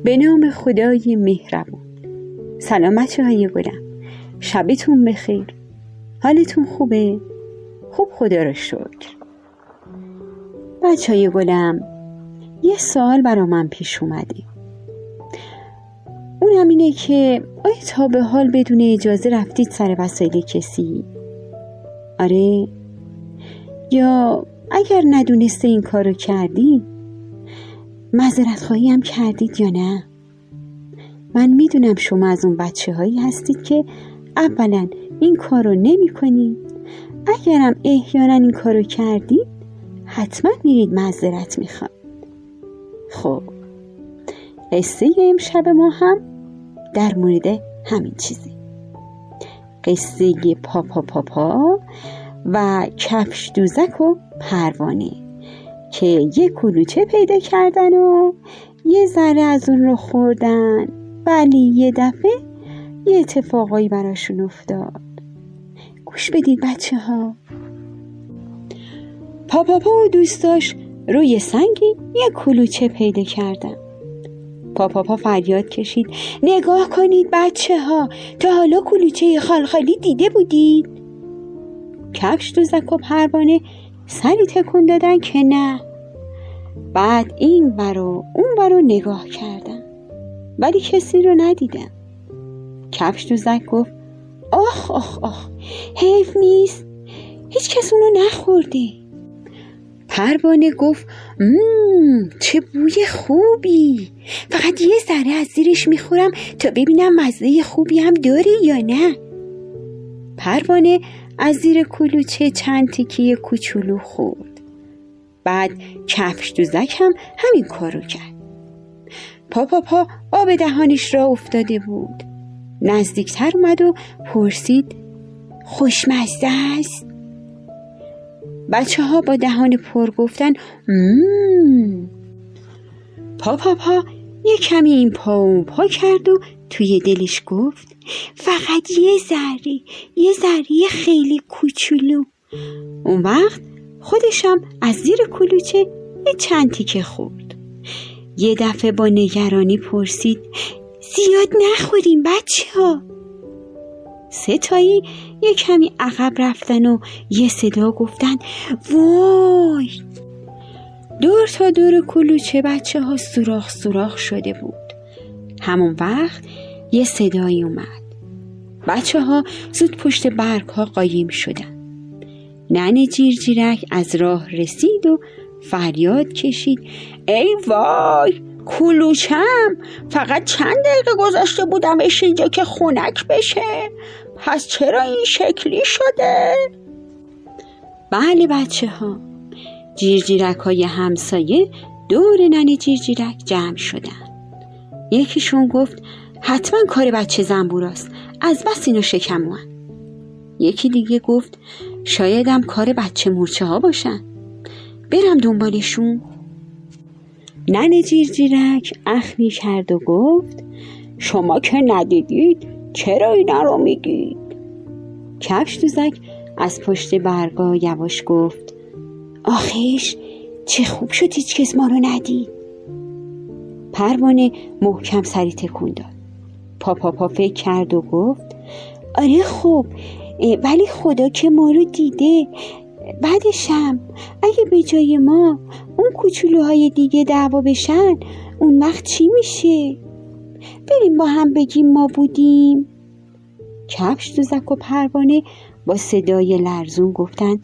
به نام خدای مهربون. سلام بچه‌های گلم، شبتون بخیر. حالتون خوبه؟ خوب، خدا رو شکر. بچه‌های گلم، یه سوال برا من پیش اومده. اونم اینه که آیا تا به حال بدون اجازه رفتید سر وسایل کسی؟ آره؟ یا اگر ندونسته این کارو کردی معذرت خواهی هم کردید یا نه؟ من میدونم شما از اون بچه‌هایی هستید که اولا این کارو نمی کنید، اگرم احیانا این کارو کردید حتما میرید معذرت میخواد. خب قصه امشب ما هم در مورد همین چیزی. قصه پا و کفش دوزک و پروانه که یه کلوچه پیدا کردن و یه ذره از اون رو خوردن، ولی یه دفعه یه اتفاقایی براشون افتاد. گوش بدید بچه ها. پا و دوستاش روی سنگی یه کلوچه پیدا کردن. پا فریاد کشید: نگاه کنید بچه ها، تا حالا کلوچه خالخالی دیده بودید؟ کفش دوزک و پروانه سری تکون دادن که نه. بعد این برو اون برو نگاه کردن ولی کسی رو ندیدن. کفش دوزک گفت: آخ حیف نیست، هیچ کس اونو نخورده. پروانه گفت: چه بوی خوبی، فقط یه ذره از زیرش میخورم تا ببینم مزه خوبی هم داره یا نه. پروانه از زیر کلوچه چند تیکه کوچولو خورد. بعد کفش دوزک هم همین کارو کرد. پا آب دهانش را افتاده بود. نزدیکتر اومد و پرسید: خوشمزه است؟ بچه ها با دهان پر گفتن پا یه کمی این پا اون پا کرد و توی دلش گفت: فقط یه ذره خیلی کوچولو. اون وقت خودشم از زیر کلوچه یه چند تیکه خورد. یه دفعه با نگرانی پرسید: زیاد نخوریم بچه ها؟ ستایی یه کمی عقب رفتن و یه صدا گفتن: وای! دور تا دور کلوچه بچه ها سوراخ شده بود. همون وقت یه صدایی اومد. بچه ها زود پشت برگ ها قایم شدن. ننه جیرجیرک از راه رسید و فریاد کشید: ای وای! کلوچم فقط چند دقیقه گذاشته بودمش اینجا که خنک بشه، پس چرا این شکلی شده؟ بله بچه ها، جیرجیرک های همسایه دور ننه جیرجیرک جمع شدن. یکیشون گفت: حتما کار بچه زنبوراست، از بس اینو شکموان. یکی دیگه گفت: شایدم کار بچه مورچه ها باشن، برم دنبالشون. ننه جیرجیرک اخمی کرد و گفت: شما که ندیدید چرا اینا رو میگید؟ کفش دوزک از پشت برگا یواش گفت: آخیش چه خوب شد هیچ کس ما رو ندید. پروانه محکم سری تکون داد. پا فکر کرد و گفت: آره خب، ولی خدا که ما رو دیده. بعدشم اگه به جای ما اون کوچولوهای دیگه دعوا بشن، اون وقت چی میشه؟ بریم با هم بگیم ما بودیم. کفش دوزک و پروانه با صدای لرزون گفتن: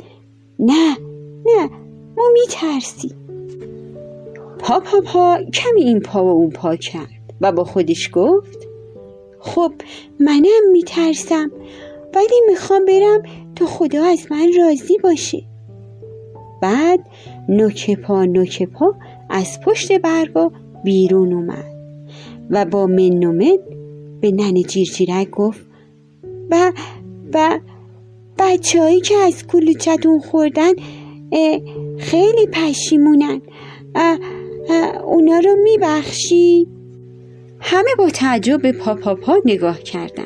نه ما میترسیم. پا کمی این پا و اون پا کرد و با خودش گفت: خب منم میترسم، ولی میخوام برم تا خدا از من راضی باشه. بعد نوک پا از پشت برگا بیرون اومد و با من و من به ننه جیرجیرک گفت: بچه هایی که از کلوچتون خوردن خیلی پشیمونن، اونا رو میبخشی؟ همه با تعجب به پا نگاه کردن.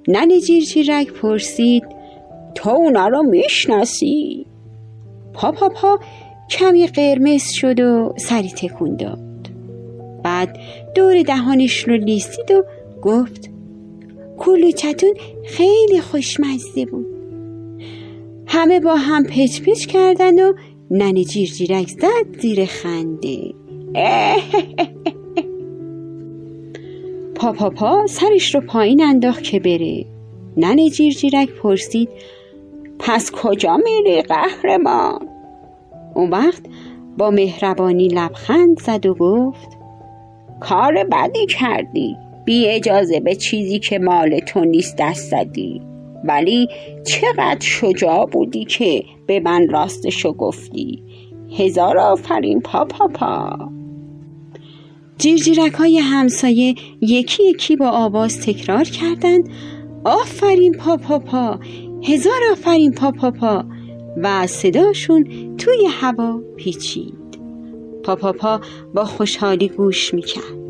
ننه جیرجیرک پرسید: تو اونا رو میشناسی؟ پا کمی قرمز شد و سری تکون داد. بعد بعد دور دهانش رو لیسید و گفت کلوچتون خیلی خوشمزه بود. همه با هم پچ پچ کردن و ننه جیرجیرک زد زیر خنده. پا سرش رو پایین انداخت که بره. ننه جیرجیرک پرسید پس کجا میری قهرمان؟ اون وقت با مهربانی لبخند زد و گفت کار بدی کردی، بی اجازه به چیزی که مال تو نیست دست زدی، ولی چقدر شجاع بودی که به من راستشو گفتی. هزار آفرین پا. جیرجیرک های همسایه یکی یکی با آواز تکرار کردند آفرین پا، هزار آفرین پا و صداشون توی هوا پیچید. پا با خوشحالی گوش میکرد.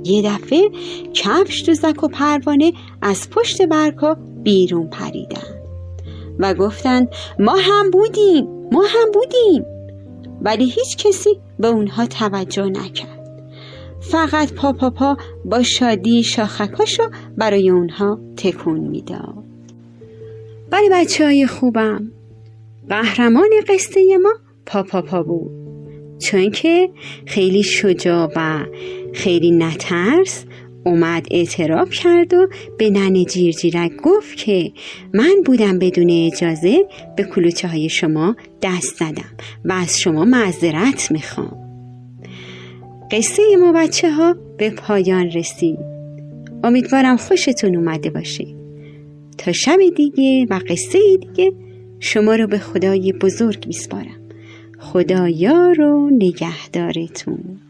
یه دفعه کفش، دوزک و پروانه از پشت برگا بیرون پریدن و گفتن ما هم بودیم. ولی هیچ کسی به اونها توجه نکرد. فقط پا با شادی شاخکاشو برای اونها تکون میداد. ولی بچه‌های خوبم، قهرمان قصه ما پا بود، چون که خیلی شجاع و خیلی نترس اومد اعتراف کرد و به ننه جیرجیرک گفت که من بودم بدون اجازه به کلوچه های شما دست زدم و از شما معذرت میخوام. قصه ما بچه ها به پایان رسید. امیدوارم خوشتون اومده باشه. تا شب دیگه و قصه دیگه شما رو به خدای بزرگ میسپارم. خدا یار و نگهدارتون.